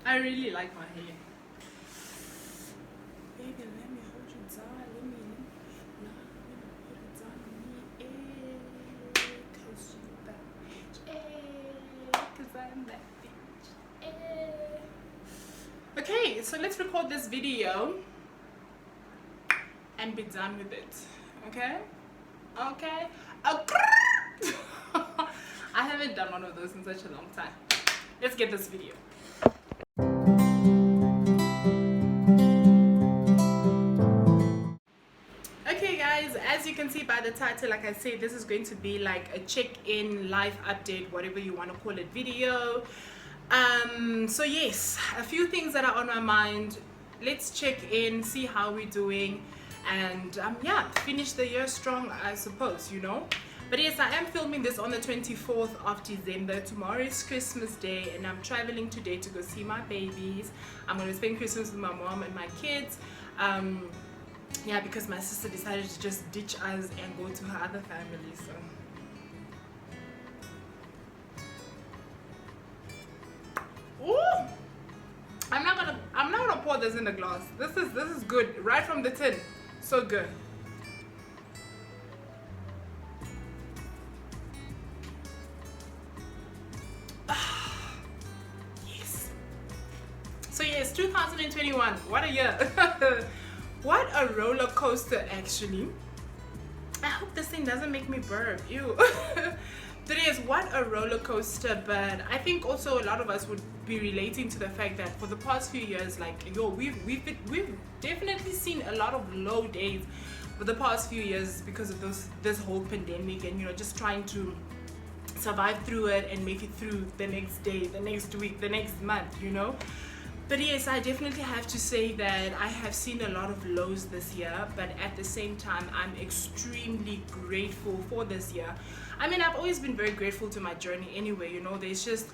I really like my hair. Baby, let me hold you down. Let me put it down on me. Cause you that bitch. Cause I'm that bitch. Okay, so let's record this video and be done with it. Okay? Okay? Okay. I haven't done one of those in such a long time. Let's get this video. Okay guys, as you can see by the title, like I said, this is going to be like a check-in, life update, whatever you want to call it, video. So yes, a few things that are on my mind. Let's check in, see how we're doing, and yeah, finish the year strong, I suppose, you know. But yes, I am filming this on the 24th of December. Tomorrow is Christmas Day, and I'm traveling today to go see my babies. I'm going to spend Christmas with my mom and my kids. Yeah, because my sister decided to just ditch us and go to her other family, so. Ooh! I'm not gonna pour this in the glass. This is good, right from the tin. So good. Yes. So yes, 2021. What a year. What a roller coaster, actually. I hope this thing doesn't make me burp. Ew. Today is what a roller coaster, but I think also a lot of us would be relating to the fact that for the past few years, like, yo, we've definitely seen a lot of low days for the past few years because of this whole pandemic, and you know, just trying to survive through it and make it through the next day, the next week, the next month, you know. But yes, I definitely have to say that I have seen a lot of lows this year, but at the same time, I'm extremely grateful for this year. I mean, I've always been very grateful to my journey anyway, you know. There's just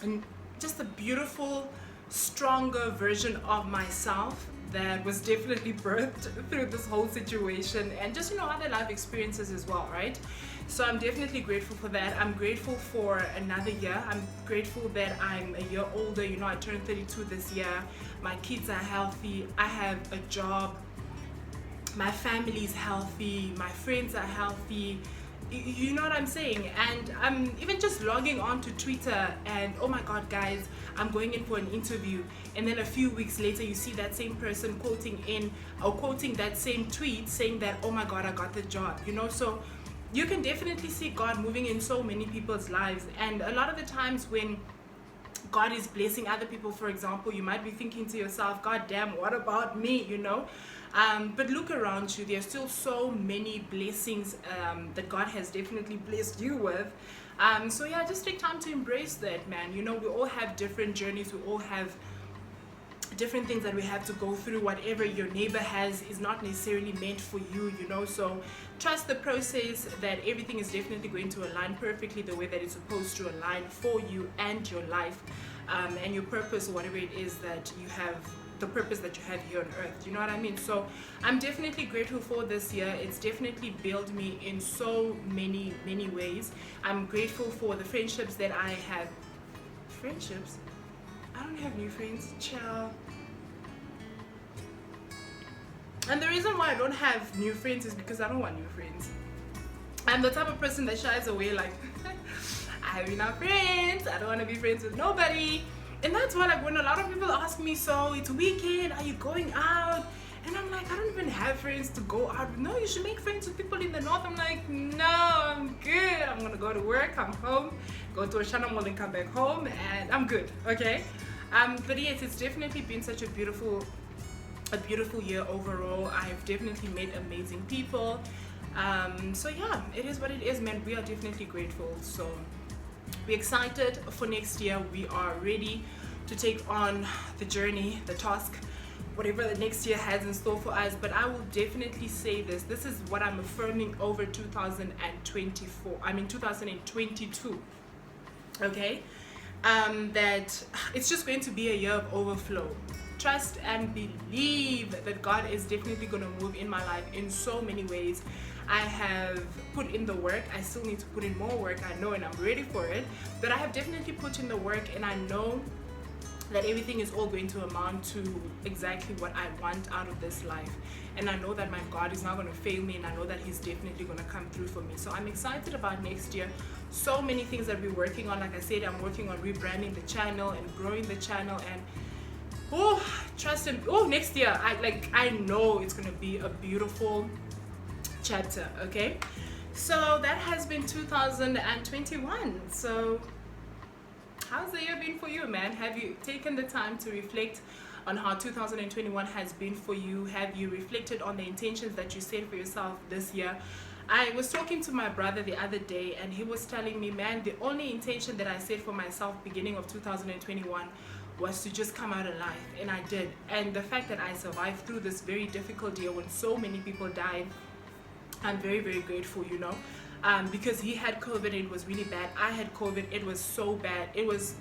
a beautiful, stronger version of myself that was definitely birthed through this whole situation, and just, you know, other life experiences as well, right? So I'm definitely grateful for that. I'm grateful for another year. I'm grateful that I'm a year older. You know, I turned 32 this year. My kids are healthy. I have a job. My family is healthy. My friends are healthy. You know what I'm saying? And I'm even just logging on to Twitter and, oh my God, guys, I'm going in for an interview. And then a few weeks later, you see that same person quoting that same tweet saying that, oh my God, I got the job, you know? So you can definitely see God moving in so many people's lives. And a lot of the times when God is blessing other people, for example, you might be thinking to yourself, God damn, what about me, you know? But look around you. There's still so many blessings that God has definitely blessed you with. So yeah, just take time to embrace that, man. You know, we all have different journeys. We all have different things that we have to go through. Whatever your neighbor has is not necessarily meant for you, you know. So trust the process, that everything is definitely going to align perfectly the way that it's supposed to align for you and your life, and your purpose, whatever it is that you have, the purpose that you have here on earth. You know what I mean? So I'm definitely grateful for this year. It's definitely built me in so many ways. I'm grateful for the friendships that I have. Friendships? I don't have new friends. Ciao. And the reason why I don't have new friends is because I don't want new friends. I'm the type of person that shies away, like, I have enough friends. I don't want to be friends with nobody. And that's why, like, when a lot of people ask me, so it's weekend, are you going out? And I'm like, I don't even have friends to go out with. No, you should make friends with people in the north. I'm like, no, I'm good. I'm gonna go to work, come home, go to a Shana Mall and come back home, and I'm good, okay? But yes, it's definitely been such a beautiful year overall. I've definitely met amazing people. So yeah, it is what it is, man. We are definitely grateful. So we're excited for next year. We are ready to take on the journey, the task, whatever the next year has in store for us. But I will definitely say this is what I'm affirming over 2022, okay? That it's just going to be a year of overflow. Trust and believe that God is definitely going to move in my life in so many ways. I have put in the work. I still need to put in more work, I know, and I'm ready for it. But I have definitely put in the work, and I know that everything is all going to amount to exactly what I want out of this life. And I know that my God is not going to fail me, and I know that He's definitely going to come through for me. So I'm excited about next year. So many things that we're working on. Like I said, I'm working on rebranding the channel and growing the channel, and oh, trust Him. Oh, next year, I know it's going to be a beautiful chapter. Okay, so that has been 2021. So how's the year been for you, man? Have you taken the time to reflect on how 2021 has been for you? Have you reflected on the intentions that you set for yourself this year? I was talking to my brother the other day, and he was telling me, man, the only intention that I set for myself beginning of 2021 was to just come out alive, and I did. And the fact that I survived through this very difficult year when so many people died, I'm very, very grateful, you know. Because he had COVID, it was really bad. I had COVID, it was so bad. It was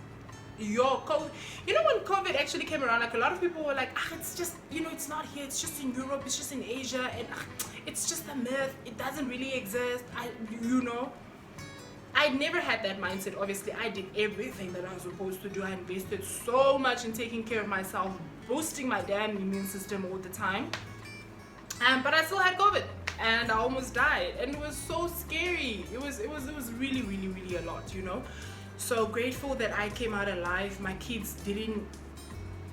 your COVID. You know, when COVID actually came around, like a lot of people were like, it's just, you know, it's not here, it's just in Europe, it's just in Asia, and it's just a myth, it doesn't really exist. You know, I never had that mindset. Obviously, I did everything that I was supposed to do. I invested so much in taking care of myself, boosting my damn immune system all the time. But I still had COVID, and I almost died, and it was so scary. It was really, really, really a lot, you know. So grateful that I came out alive. My kids didn't,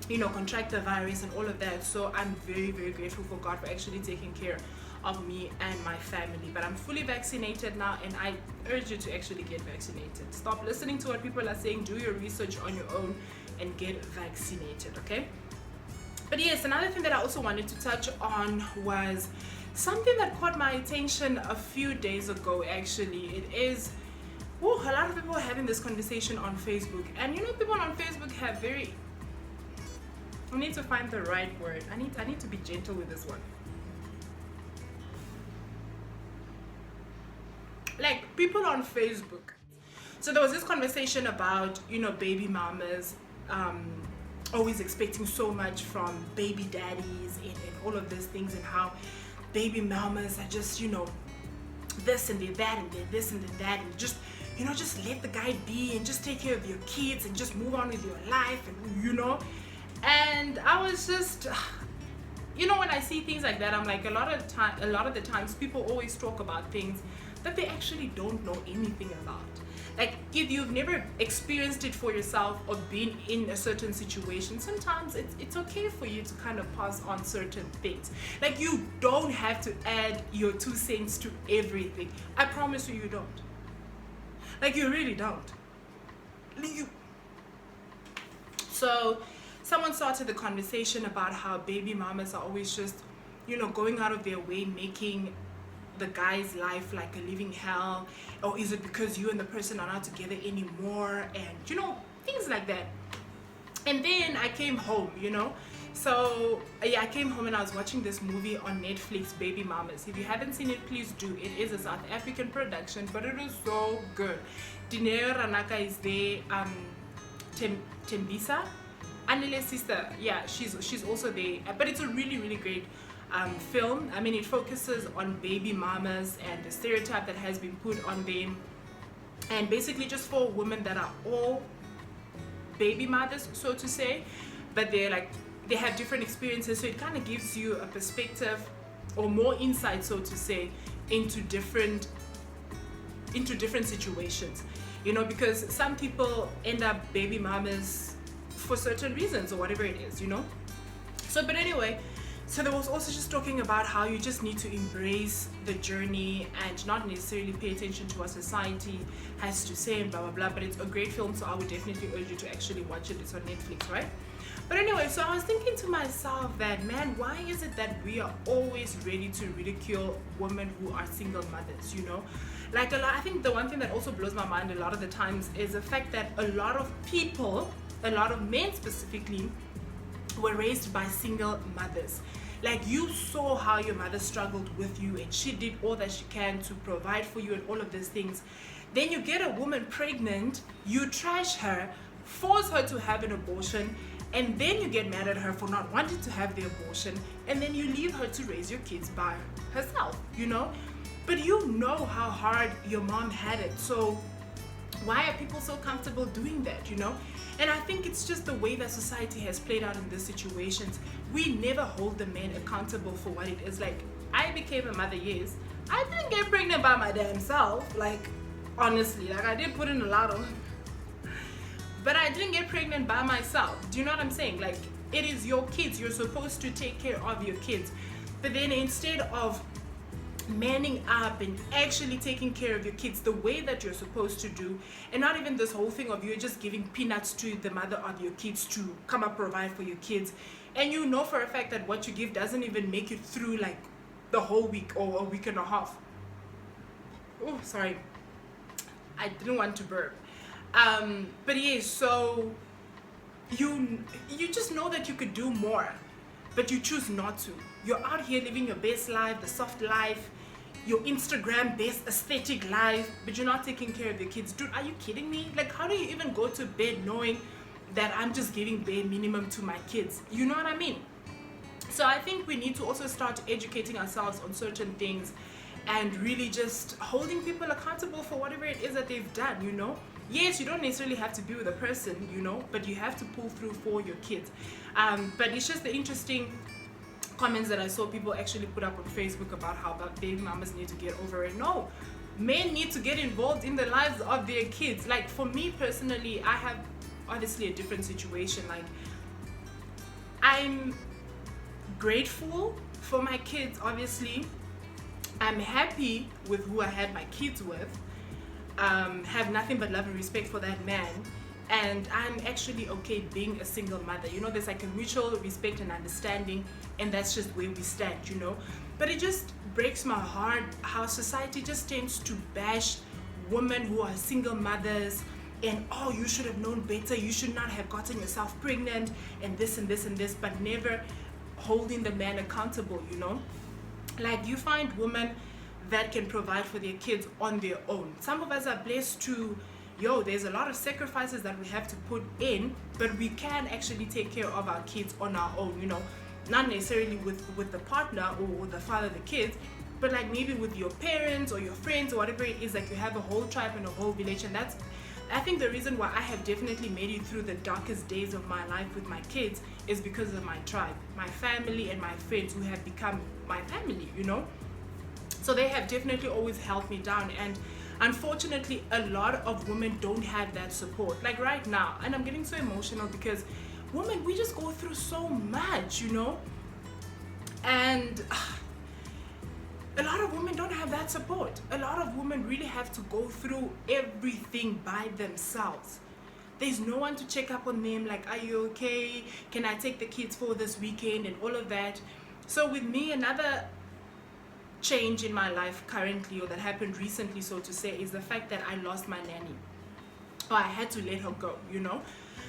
you know, contract the virus and all of that. So I'm very, very grateful for God for actually taking care of me and my family. But I'm fully vaccinated now, and I urge you to actually get vaccinated. Stop listening to what people are saying. Do your research on your own and get vaccinated, okay? But yes, another thing that I also wanted to touch on was something that caught my attention a few days ago. Actually, it is, a lot of people are having this conversation on Facebook, and you know, people on Facebook have very, I need to find the right word. I need to be gentle with this one. Like, people on Facebook. So there was this conversation about, you know, baby mamas, always expecting so much from baby daddies and all of these things, and how baby mamas are just, you know, this and they're that and they're this and they're that, and just, you know, just let the guy be and just take care of your kids and just move on with your life, and you know. And I was just, you know, when I see things like that, I'm like, a lot of the times people always talk about things that they actually don't know anything about. Like, if you've never experienced it for yourself or been in a certain situation, sometimes it's okay for you to kind of pass on certain things. Like, you don't have to add your 2 cents to everything. I promise you, you don't. Like, you really don't. So someone started the conversation about how baby mamas are always just, you know, going out of their way, making the guy's life like a living hell. Or is it because you and the person are not together anymore, and you know, things like that. And then I came home, you know. So yeah, I came home and I was watching this movie on Netflix, Baby Mamas. If you haven't seen it, please do. It is a South African production, but it is so good. Dineo Ranaka is there, Tembisa, Anile's sister, yeah, she's also there. But it's a really, really great film. I mean, it focuses on baby mamas and the stereotype that has been put on them, and basically just for women that are all baby mothers, so to say, but they're like, they have different experiences, so it kind of gives you a perspective or more insight, so to say, into different situations, you know, because some people end up baby mamas for certain reasons or whatever it is, you know. So but anyway, so there was also just talking about how you just need to embrace the journey and not necessarily pay attention to what society has to say and blah blah blah. But it's a great film, so I would definitely urge you to actually watch it. It's on Netflix, right? But anyway, so I was thinking to myself that, man, why is it that we are always ready to ridicule women who are single mothers, you know? Like, a lot, I think the one thing that also blows my mind a lot of the times is the fact that a lot of people, a lot of men specifically, were raised by single mothers. Like, you saw how your mother struggled with you, and she did all that she can to provide for you and all of these things. Then you get a woman pregnant, you trash her, force her to have an abortion, and then you get mad at her for not wanting to have the abortion, and then you leave her to raise your kids by herself, you know. But you know how hard your mom had it. So Why are people so comfortable doing that, you know? And I think it's just the way that society has played out in these situations. We never hold the man accountable for what it is. Like, I became a mother, yes. I didn't get pregnant by my damn self. Like, honestly, like I did put in a lot of, but I didn't get pregnant by myself. Do you know what I'm saying? Like, it is your kids. You're supposed to take care of your kids. But then instead of manning up and actually taking care of your kids the way that you're supposed to do, and not even this whole thing of you're just giving peanuts to the mother of your kids to come up provide for your kids, and you know for a fact that what you give doesn't even make it through like the whole week or a week and a half. Oh, sorry, I didn't want to burp. But yeah, so you just know that you could do more, but you choose not to. You're out here living your best life, the soft life, your Instagram best aesthetic life, but you're not taking care of your kids. Dude, are you kidding me? Like, how do you even go to bed knowing that I'm just giving bare minimum to my kids? You know what I mean? So I think we need to also start educating ourselves on certain things and really just holding people accountable for whatever it is that they've done, you know? Yes, you don't necessarily have to be with a person, you know, but you have to pull through for your kids. But it's just the interesting comments that I saw people actually put up on Facebook about how baby mamas need to get over it. No, men need to get involved in the lives of their kids. Like, for me personally, I have obviously a different situation. Like, I'm grateful for my kids, obviously. I'm happy with who I had my kids with. Have nothing but love and respect for that man, and I'm actually okay being a single mother. You know, there's like a mutual respect and understanding, and that's just where we stand, you know. But it just breaks my heart how society just tends to bash women who are single mothers, and oh, you should have known better, you should not have gotten yourself pregnant, and this and this and this, but never holding the man accountable, you know. Like, you find women that can provide for their kids on their own. Some of us are blessed to, there's a lot of sacrifices that we have to put in, but we can actually take care of our kids on our own, you know, not necessarily with the partner or the father of the kids, but like maybe with your parents or your friends or whatever it is. Like, you have a whole tribe and a whole village, and that's, I think, the reason why I have definitely made it through the darkest days of my life with my kids is because of my tribe, my family, and my friends who have become my family, you know. So they have definitely always held me down, and unfortunately a lot of women don't have that support. Like right now, and I'm getting so emotional because women, we just go through so much, you know, and a lot of women don't have that support. A lot of women really have to go through everything by themselves. There's no one to check up on them, like, are you okay? Can I take the kids for this weekend and all of that? So with me, another change in my life currently, or that happened recently, so to say, is the fact that I lost my nanny, or I had to let her go, you know.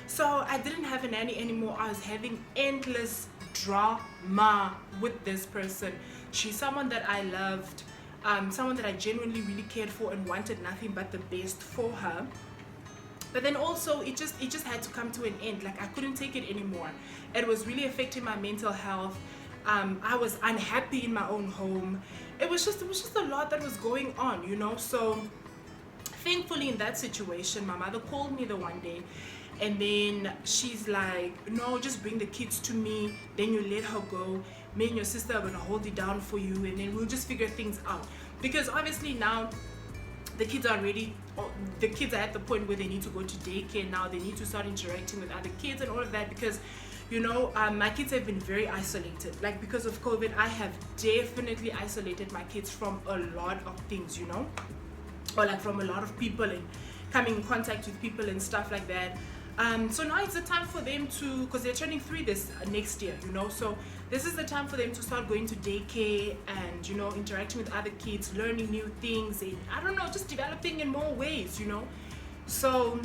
So I didn't have a nanny anymore. I was having endless drama with this person. She's someone that I loved, someone that I genuinely really cared for and wanted nothing but the best for her. But then also it just had to come to an end. Like, I couldn't take it anymore. It was really affecting my mental health. I was unhappy in my own home. It was just a lot that was going on, you know. So thankfully in that situation, my mother called me the one day, and then she's like, no, just bring the kids to me, then you let her go. Me and your sister are gonna hold it down for you, and then we'll just figure things out. Because obviously now the kids are ready, the kids are at the point where they need to go to daycare now. They need to start interacting with other kids and all of that, because you know, my kids have been very isolated. Like, because of COVID, I have definitely isolated my kids from a lot of things, you know, or like from a lot of people and coming in contact with people and stuff like that. So now it's the time for them to, because they're turning 3 this next year, you know, so this is the time for them to start going to daycare and, you know, interacting with other kids, learning new things, and I don't know, just developing in more ways, you know. So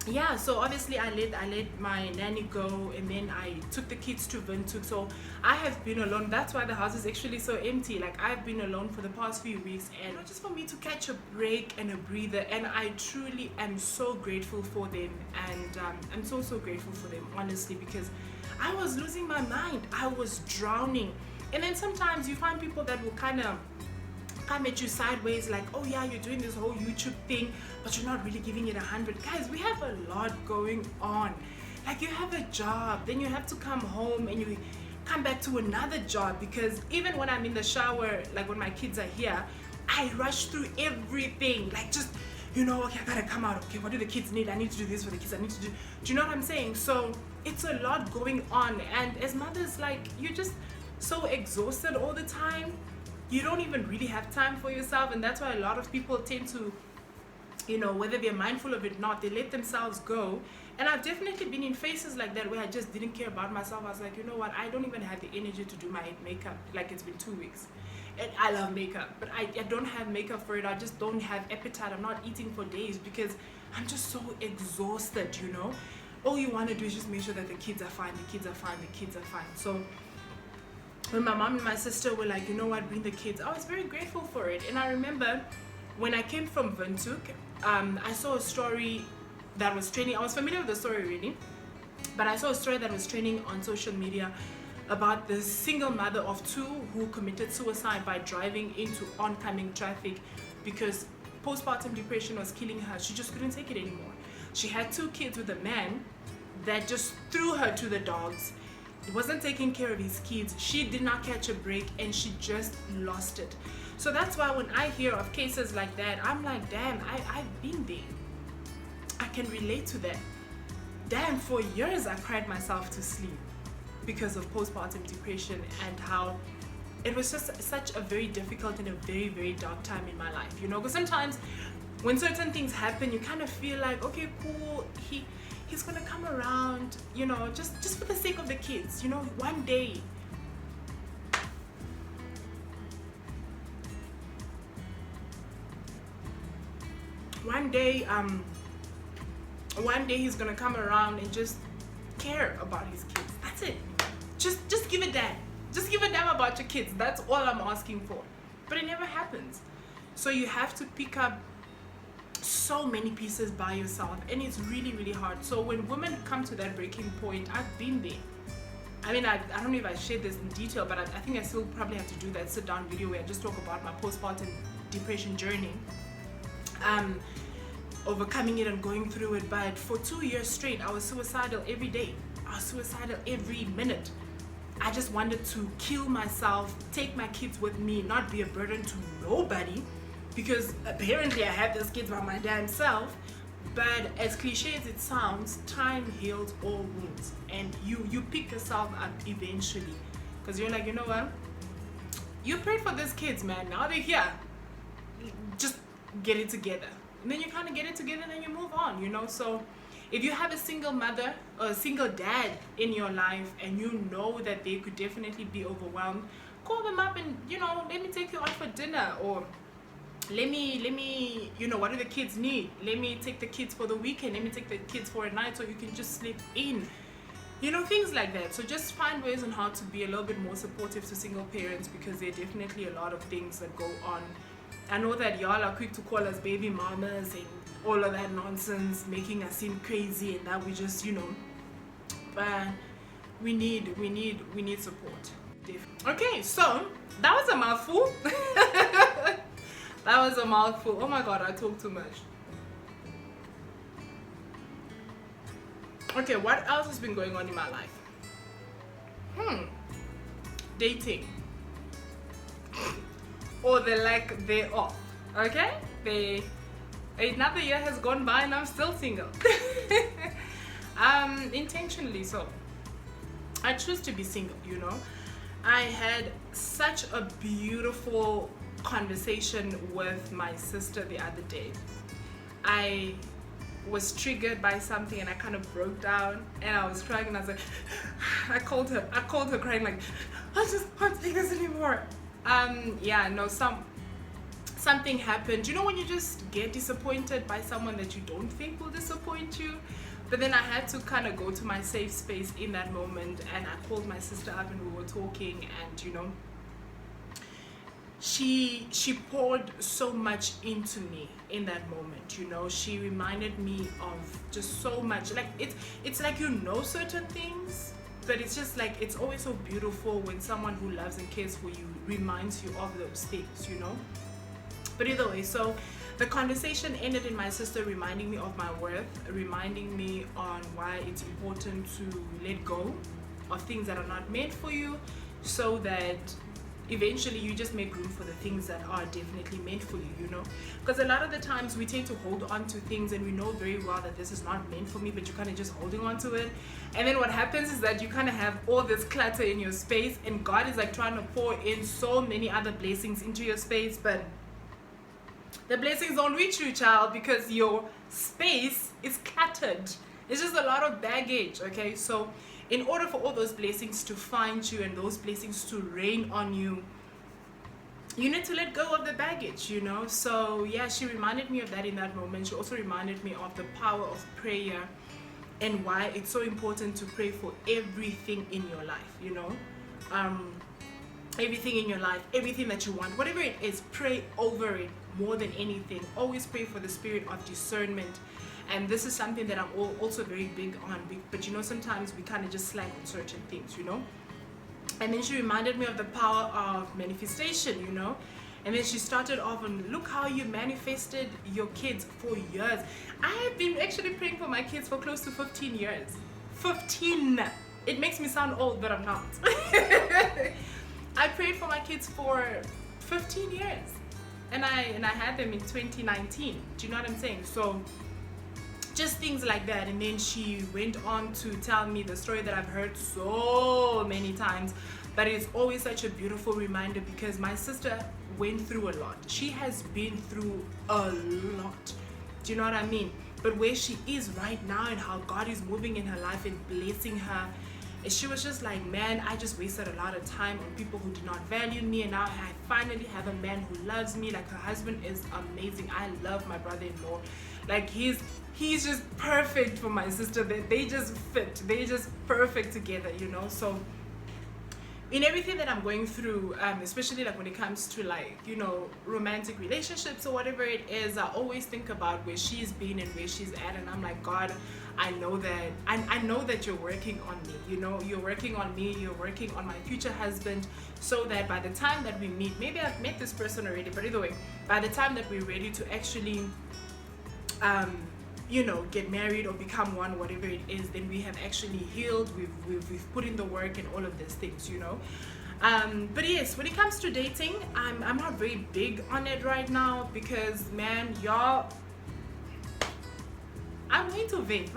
yeah, so obviously I let my nanny go, and then I took the kids to Windhoek. So I have been alone. That's why the house is actually so empty. Like, I've been alone for the past few weeks, and just for me to catch a break and a breather. And I truly am so grateful for them, and I'm so grateful for them, honestly, because I was losing my mind. I was drowning. And then sometimes you find people that will kind of come at you sideways like, oh yeah, you're doing this whole YouTube thing, but you're not really giving it 100. Guys, we have a lot going on. Like, you have a job, then you have to come home and you come back to another job, because even when I'm in the shower, like when my kids are here, I rush through everything, like just, you know, okay, I gotta come out, okay, what do the kids need? I need to do this for the kids, I need to do you know what I'm saying? So it's a lot going on, and as mothers, like, you're just so exhausted all the time. You don't even really have time for yourself, and that's why a lot of people tend to, you know, whether they're mindful of it or not, they let themselves go. And I've definitely been in phases like that where I just didn't care about myself. I was like, you know what, I don't even have the energy to do my makeup. Like, it's been 2 weeks and I love makeup, but I don't have makeup for it. I just don't have appetite. I'm not eating for days because I'm just so exhausted, you know. All you want to do is just make sure that the kids are fine, the kids are fine, the kids are fine. So when my mom and my sister were like, you know what, bring the kids, I was very grateful for it. And I remember when I came from Windhoek, I saw a story that was trending. I was familiar with the story really, but I saw a story that was trending on social media about this single mother of 2 who committed suicide by driving into oncoming traffic because postpartum depression was killing her. She just couldn't take it anymore. She had 2 kids with a man that just threw her to the dogs. He wasn't taking care of his kids. She did not catch a break, and she just lost it. So that's why when I hear of cases like that, I'm like, damn, I've been there. I can relate to that. Damn, for years I cried myself to sleep because of postpartum depression, and how it was just such a very difficult and a very, very dark time in my life, you know. Because sometimes when certain things happen, you kind of feel like, okay, cool, he's gonna come around, you know, just for the sake of the kids, you know. One day he's gonna come around and just care about his kids. That's it. Just give a damn. Just give a damn about your kids. That's all I'm asking for. But it never happens. So you have to pick up so many pieces by yourself, and it's really, really hard. So when women come to that breaking point, I've been there. I mean, I don't know if I shared this in detail, but I think I still probably have to do that sit down video where I just talk about my postpartum depression journey, overcoming it and going through it. But for 2 years straight, I was suicidal every day. I was suicidal every minute. I just wanted to kill myself, take my kids with me, not be a burden to nobody, because apparently I have those kids by my damn self. But as cliche as it sounds, time heals all wounds, and you pick yourself up eventually, because you're like, you know what, you prayed for these kids, man, now they're here, just get it together. And then you kind of get it together and then you move on, you know. So if you have a single mother or a single dad in your life and you know that they could definitely be overwhelmed, call them up and, you know, let me take you out for dinner, or let me, you know, what do the kids need? Let me take the kids for the weekend. Let me take the kids for a night so you can just sleep in. You know, things like that. So just find ways on how to be a little bit more supportive to single parents, because there are definitely a lot of things that go on. I know that y'all are quick to call us baby mamas and all of that nonsense, making us seem crazy and that we just, you know, but we need support. Okay, so that was a mouthful. That was a mouthful. Oh my god, I talk too much. Okay, what else has been going on in my life? Dating. Or the lack thereof. Okay? Another year has gone by and I'm still single. Intentionally so. I choose to be single, you know. I had such a beautiful conversation with my sister the other day. I was triggered by something and I kind of broke down and I was crying and I was like, I called her crying like, I just can't take this anymore. Yeah, no, something happened. You know when you just get disappointed by someone that you don't think will disappoint you? But then I had to kind of go to my safe space in that moment, and I called my sister up and we were talking, and you know, she poured so much into me in that moment. You know, she reminded me of just so much. Like it's like, you know, certain things, but it's just like, it's always so beautiful when someone who loves and cares for you reminds you of those things, you know. But either way, so the conversation ended in my sister reminding me of my worth, reminding me on why it's important to let go of things that are not meant for you, so that eventually you just make room for the things that are definitely meant for you, you know. Because a lot of the times we tend to hold on to things and we know very well that this is not meant for me, but you're kind of just holding on to it. And then what happens is that you kind of have all this clutter in your space, and God is like trying to pour in so many other blessings into your space, but the blessings don't reach you, child, because your space is cluttered. It's just a lot of baggage, okay? So in order for all those blessings to find you and those blessings to rain on you, you need to let go of the baggage, you know. So yeah, she reminded me of that in that moment. She also reminded me of the power of prayer and why it's so important to pray for everything in your life, you know. Everything in your life, everything that you want, whatever it is, pray over it more than anything. Always pray for the spirit of discernment. And this is something that I'm also very big on, but you know, sometimes we kind of just slack on certain things, you know. And then she reminded me of the power of manifestation, you know. And then she started off on, look how you manifested your kids for years. I have been actually praying for my kids for close to 15 years. 15! It makes me sound old, but I'm not. I prayed for my kids for 15 years. And I had them in 2019. Do you know what I'm saying? So just things like that. And then she went on to tell me the story that I've heard so many times, but it's always such a beautiful reminder, because my sister went through a lot. She has been through a lot. Do you know what I mean? But where she is right now and how God is moving in her life and blessing her, she was just like, man, I just wasted a lot of time on people who did not value me, and now I finally have a man who loves me. Like, her husband is amazing. I love my brother-in-law. Like, he's just perfect for my sister. They just fit. They just perfect together, you know. So in everything that I'm going through, especially like when it comes to, like, you know, romantic relationships or whatever it is, I always think about where she's been and where she's at, and I'm like, God, I know that you're working on me, you know. You're working on me, you're working on my future husband, so that by the time that we meet, maybe I've met this person already, but either way, by the time that we're ready to actually you know, get married or become one, whatever it is, then we have actually healed, we've put in the work and all of these things, you know. But yes, when it comes to dating, I'm not very big on it right now, because man, y'all, I'm going to vent.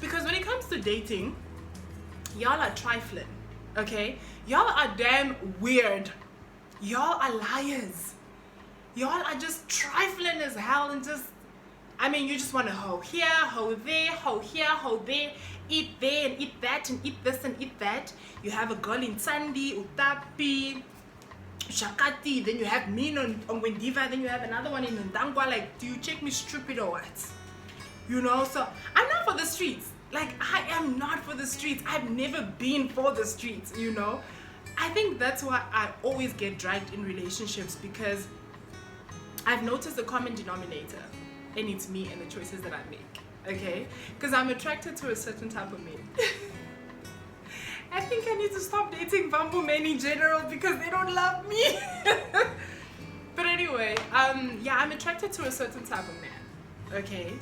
Because when it comes to dating, y'all are trifling, okay? Y'all are damn weird. Y'all are liars. Y'all are just trifling as hell, and just, I mean, you just want to hoe here, hoe there, hoe here, hoe there, eat there and eat that and eat this and eat that. You have a girl in Sandi, Utapi, Shakati, then you have me on Wendiva, then you have another one in Ndangwa. Like, do you check me stupid or what? You know, so I'm not for the streets. Like, I am not for the streets. I've never been for the streets, you know. I think that's why I always get dragged in relationships, because I've noticed a common denominator, and it's me and the choices that I make, okay? Because I'm attracted to a certain type of men. I think I need to stop dating bamboo men in general, because they don't love me. But anyway, yeah, I'm attracted to a certain type of man, okay?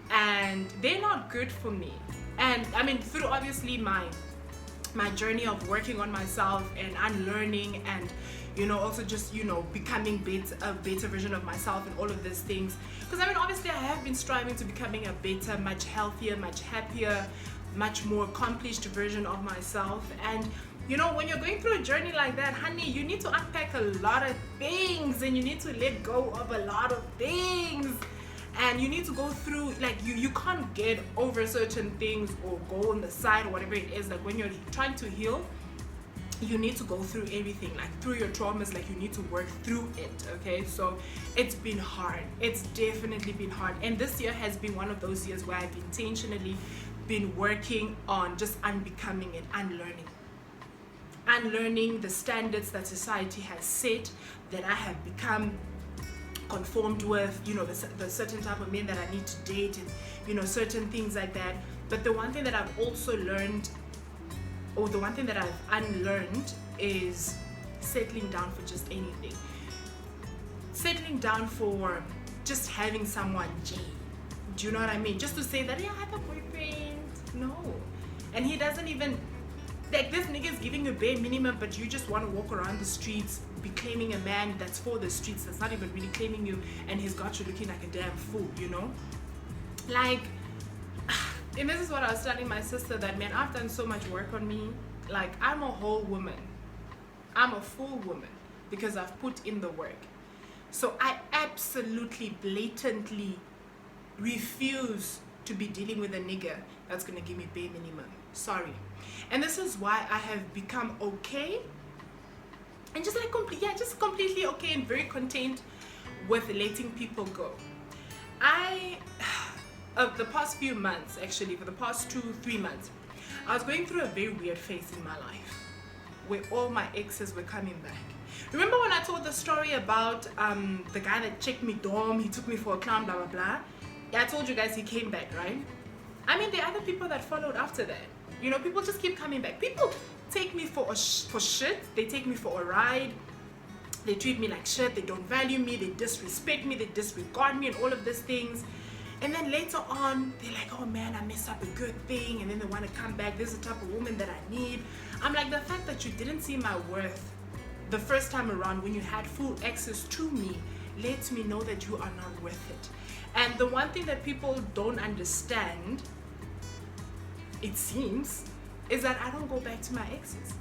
And they're not good for me. And I mean, through obviously my journey of working on myself and unlearning, and you know, also just, you know, becoming a better version of myself and all of these things. Because I mean, obviously I have been striving to becoming a better, much healthier, much happier, much more accomplished version of myself. And you know, when you're going through a journey like that, honey, you need to unpack a lot of things, and you need to let go of a lot of things. And you need to go through, like, you can't get over certain things or go on the side or whatever it is. Like, when you're trying to heal, you need to go through everything, like through your traumas, like you need to work through it, okay? So it's been hard. It's definitely been hard. And this year has been one of those years where I've intentionally been working on just unbecoming and unlearning the standards that society has set, that I have become conformed with, you know, the certain type of men that I need to date, and you know, certain things like that. But the one thing that I've also learned, or the one thing that I've unlearned, is settling down for just anything. Settling down for just having someone J. Do you know what I mean? Just to say that, yeah, I have a boyfriend. No. And he doesn't even, like, this nigga is giving you bare minimum, but you just want to walk around the streets, be claiming a man that's for the streets, that's not even really claiming you, and he's got you looking like a damn fool, you know? Like, and this is what I was telling my sister, that, man, I've done so much work on me. Like, I'm a whole woman. I'm a full woman because I've put in the work. So I absolutely, blatantly refuse to be dealing with a nigga that's gonna give me bare minimum. Sorry. And this is why I have become okay and just like just completely okay and very content with letting people go. Of the past few months, actually, for the past 2-3 months, I was going through a very weird phase in my life where all my exes were coming back. Remember when I told the story about the guy that checked me dorm, he took me for a clown, blah blah blah? Yeah, I told you guys he came back, right? I mean, there are other people that followed after that. You know, people just keep coming back. People take me for shit. They take me for a ride. They treat me like shit. They don't value me. They disrespect me. They disregard me and all of these things. And then later on, they're like, oh man, I messed up a good thing. And then they want to come back. This is the type of woman that I need. I'm like, the fact that you didn't see my worth the first time around when you had full access to me lets me know that you are not worth it. And the one thing that people don't understand, it seems, is that I don't go back to my exes.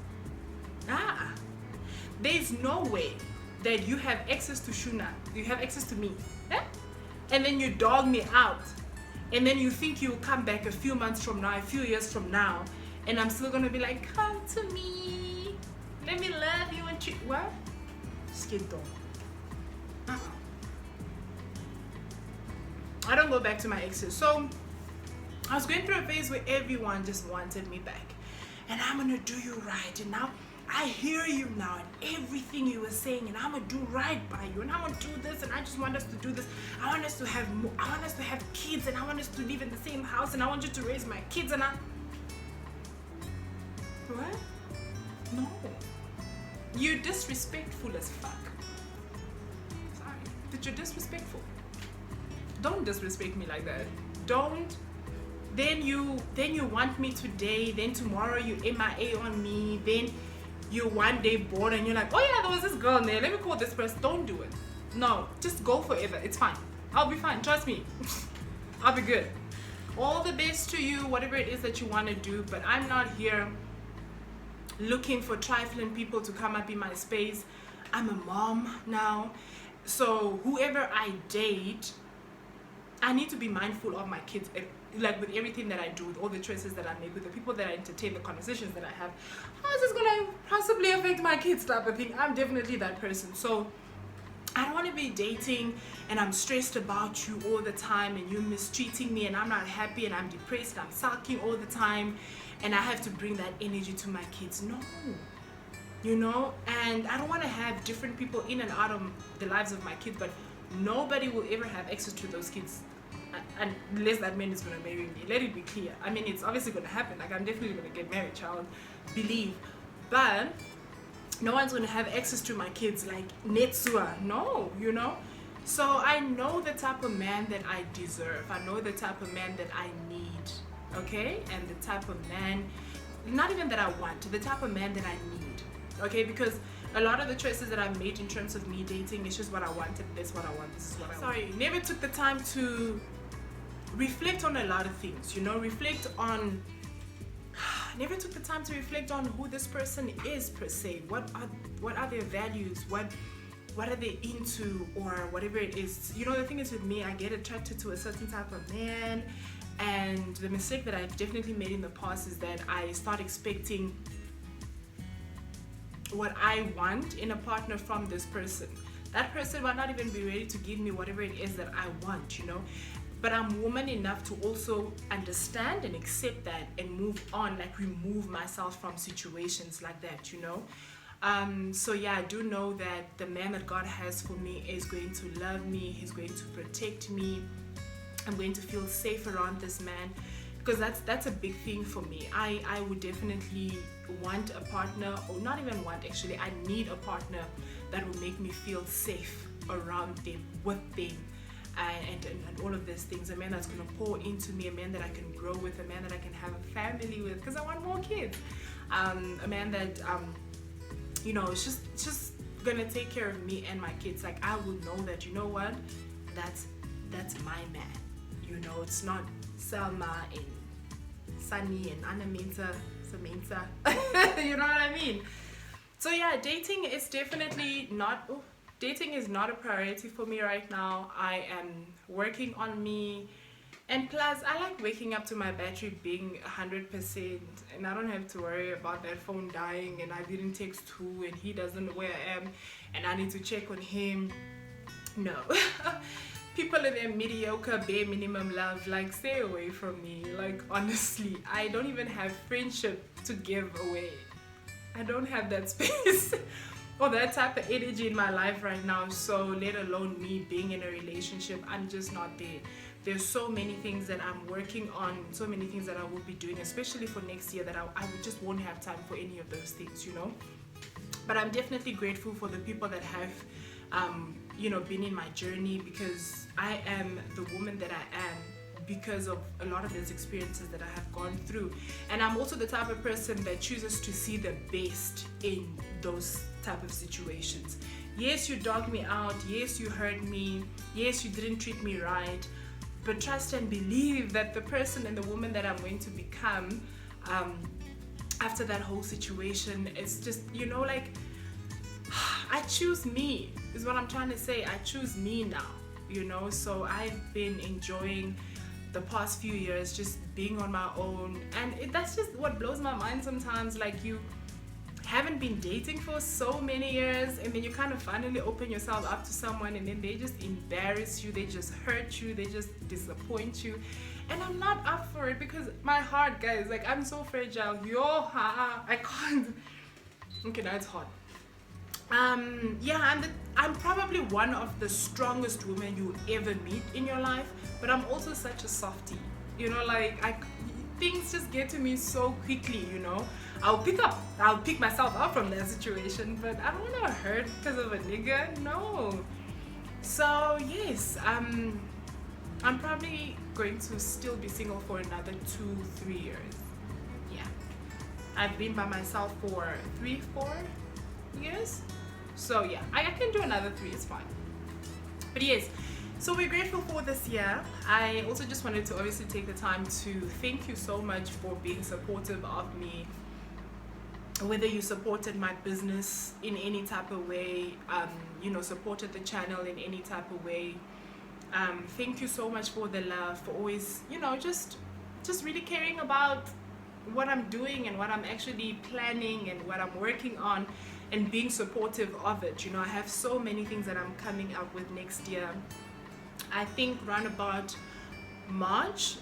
There's no way that you have access to Shuna, you have access to me, and then you dog me out, and then you think you'll come back a few months from now, a few years from now, and I'm still gonna be like, come to me, let me love you and treat, what? Skid dog. I don't go back to my exes. So I was going through a phase where everyone just wanted me back, and I'm gonna do you right, and now I hear you now and everything you were saying, and I'm gonna do right by you, and I want to do this, and I just want us to do this. I want us to have more, I want us to have kids, and I want us to live in the same house, and I want you to raise my kids, and what? No. You're disrespectful as fuck. Sorry, but you're disrespectful. Don't disrespect me like that. Don't. Then you want me today, then tomorrow you MIA on me, then you're one day bored and you're like, oh yeah, there was this girl there, let me call this person. Don't do it. No, just go forever. It's fine. I'll be fine. Trust me. I'll be good. All the best to you, whatever it is that you want to do, but I'm not here looking for trifling people to come up in my space. I'm a mom now, so whoever I date, I need to be mindful of my kids, like with everything that I do, with all the choices that I make, with the people that I entertain, the conversations that I have. How is this gonna possibly affect my kids type of thing? I'm definitely that person. So I don't want to be dating and I'm stressed about you all the time and you mistreating me and I'm not happy and I'm depressed and I'm sulking all the time and I have to bring that energy to my kids. No. You know, and I don't want to have different people in and out of the lives of my kids, but nobody will ever have access to those kids unless that man is going to marry me. Let it be clear. I mean, it's obviously going to happen. Like, I'm definitely going to get married, child, believe. But no one's going to have access to my kids like Netsua. No, you know. So I know the type of man that I deserve. I know the type of man that I need, okay? And the type of man, not even that I want, the type of man that I need, okay? Because a lot of the choices that I've made in terms of me dating, it's just what I wanted. This is what I want. This is what I want. Sorry, never took the time to reflect on a lot of things, you know, never took the time to reflect on who this person is per se. What are their values? What are they into, or whatever it is. You know, the thing is with me, I get attracted to a certain type of man, and the mistake that I've definitely made in the past is that I start expecting what I want in a partner from this person. That person might not even be ready to give me whatever it is that I want, you know. But I'm woman enough to also understand and accept that and move on, like remove myself from situations like that, you know. So yeah, I do know that the man that God has for me is going to love me. He's going to protect me. I'm going to feel safe around this man, because that's a big thing for me. I would definitely want a partner, or not even want, actually, I need a partner that will make me feel safe around them, with them, and all of these things. A man that's going to pour into me, a man that I can grow with, a man that I can have a family with, because I want more kids. A man that you know, is just gonna take care of me and my kids. Like, I will know that, you know what, that's my man. You know, it's not Selma and Sunny and Anamenta, Samantha. You know what I mean? So yeah, dating is definitely not, dating is not a priority for me right now. I am working on me. And plus, I like waking up to my battery being 100%, and I don't have to worry about that phone dying, and I didn't text who, and he doesn't know where I am, and I need to check on him. No. People in their mediocre, bare minimum love, like, stay away from me. Like, honestly, I don't even have friendship to give away. I don't have that space or that type of energy in my life right now, so let alone me being in a relationship. I'm just not there. There's so many things that I'm working on, so many things that I will be doing, especially for next year, that I just won't have time for any of those things, you know. But I'm definitely grateful for the people that have, you know, been in my journey, because I am the woman that I am because of a lot of those experiences that I have gone through. And I'm also the type of person that chooses to see the best in those type of situations. Yes, you dogged me out. Yes, you hurt me. Yes, you didn't treat me right. But trust and believe that the person and the woman that I'm going to become after that whole situation, it's just, you know, like, I choose me, is what I'm trying to say. I choose me now, you know. So I've been enjoying the past few years just being on my own, and that's just what blows my mind sometimes. Like, you haven't been dating for so many years, and then you kind of finally open yourself up to someone, and then they just embarrass you, they just hurt you, they just disappoint you. And I'm not up for it, because my heart, guys, like, I'm so fragile. I can't. Okay, now it's hot. Yeah, I'm probably one of the strongest women you ever meet in your life, but I'm also such a softie, you know. Like, things just get to me so quickly, you know. I'll pick myself up from that situation, but I don't want to hurt because of a nigga, no. So yes, I'm probably going to still be single for another 2-3 years. Yeah, I've been by myself for 3-4 years, so yeah, I can do another 3, it's fine. But yes, so we're grateful for this year. I also just wanted to obviously take the time to thank you so much for being supportive of me, whether you supported my business in any type of way, you know, supported the channel in any type of way. Thank you so much for the love, for always, you know, just really caring about what I'm doing and what I'm actually planning and what I'm working on, and being supportive of it. You know, I have so many things that I'm coming up with next year. I think round about March,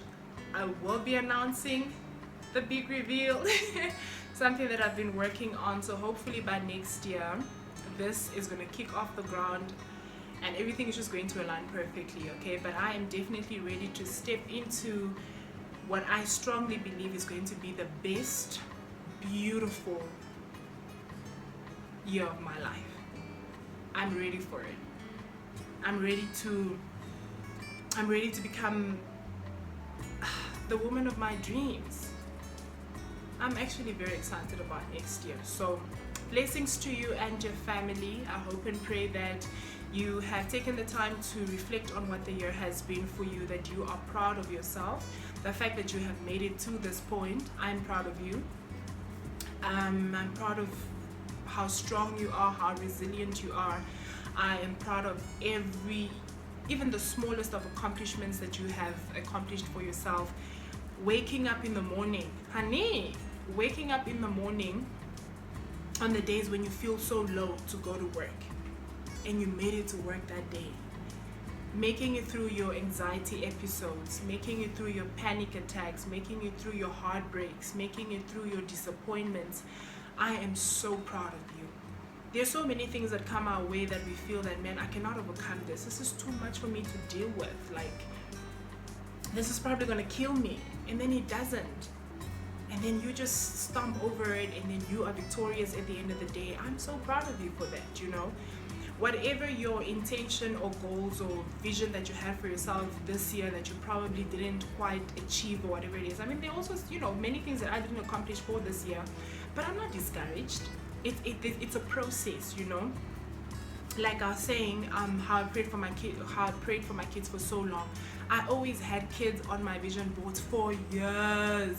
I will be announcing the big reveal. Something that I've been working on, so hopefully by next year this is going to kick off the ground and everything is just going to align perfectly, okay? But I am definitely ready to step into what I strongly believe is going to be the best, beautiful year of my life. I'm ready for it. I'm ready to become the woman of my dreams. I'm actually very excited about next year. So blessings to you and your family. I hope and pray that you have taken the time to reflect on what the year has been for you, that you are proud of yourself, the fact that you have made it to this point. I'm proud of you. I'm proud of how strong you are, how resilient you are. I am proud of even the smallest of accomplishments that you have accomplished for yourself. Waking up in the morning, honey, waking up in the morning on the days when you feel so low to go to work, and you made it to work that day, making it through your anxiety episodes, making it through your panic attacks, making it through your heartbreaks, making it through your disappointments. I am so proud of you. There's so many things that come our way that we feel that, man, I cannot overcome this. This is too much for me to deal with. Like, this is probably gonna kill me. And then it doesn't. and then you just stomp over it, and then you are victorious at the end of the day. I'm so proud of you for that, you know. Whatever your intention or goals or vision that you had for yourself this year that you probably didn't quite achieve or whatever it is. I mean, there are also, you know, many things that I didn't accomplish for this year, but I'm not discouraged. It's a process, you know. Like I was saying, how I prayed for my kids for so long. I always had kids on my vision boards for years.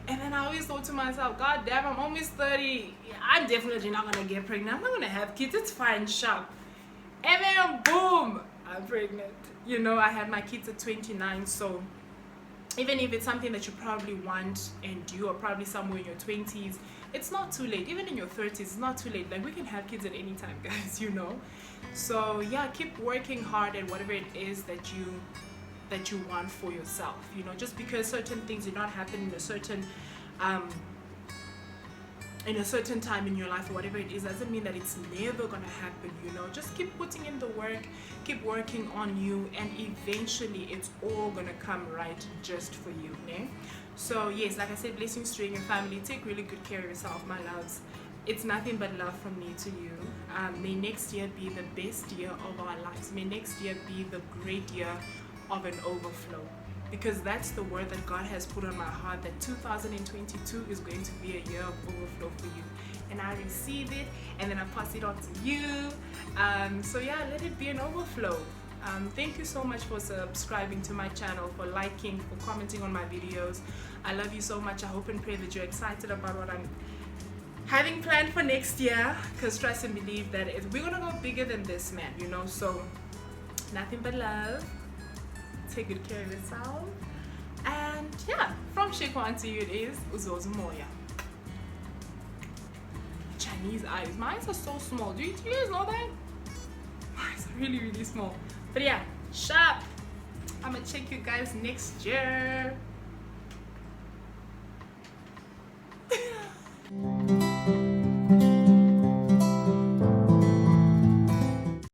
And then I always thought to myself, God damn, I'm almost 30. I'm definitely not gonna get pregnant. I'm not gonna have kids. It's fine, sharp. And then boom, I'm pregnant. You know, I had my kids at 29. So even if it's something that you probably want and you are probably somewhere in your 20s, it's not too late. Even in your 30s, it's not too late. Like, we can have kids at any time, guys, you know. So yeah, keep working hard at whatever it is that you want for yourself, you know. Just because certain things did not happen in a certain time in your life or whatever it is, doesn't mean that it's never gonna happen, you know. Just keep putting in the work, keep working on you, and eventually it's all gonna come right just for you, né? So yes, like I said, blessings to you and your family. Take really good care of yourself, my loves. It's nothing but love from me to you. May next year be the best year of our lives. May next year be the great year of an overflow, because that's the word that God has put on my heart, that 2022 is going to be a year of overflow for you, and I receive it and then I pass it on to you. So yeah, let it be an overflow. Thank you so much for subscribing to my channel, for liking, for commenting on my videos. I love you so much. I hope and pray that you're excited about what I'm having planned for next year, because trust and believe that we're gonna go bigger than this, man, you know. So nothing but love. Take good care of yourself, and yeah, from Shekwan to you it is Uzozo Moya. Chinese eyes. My eyes are so small. Do you guys know that? My eyes are really, really small. But yeah, sharp. I'm gonna check you guys next year.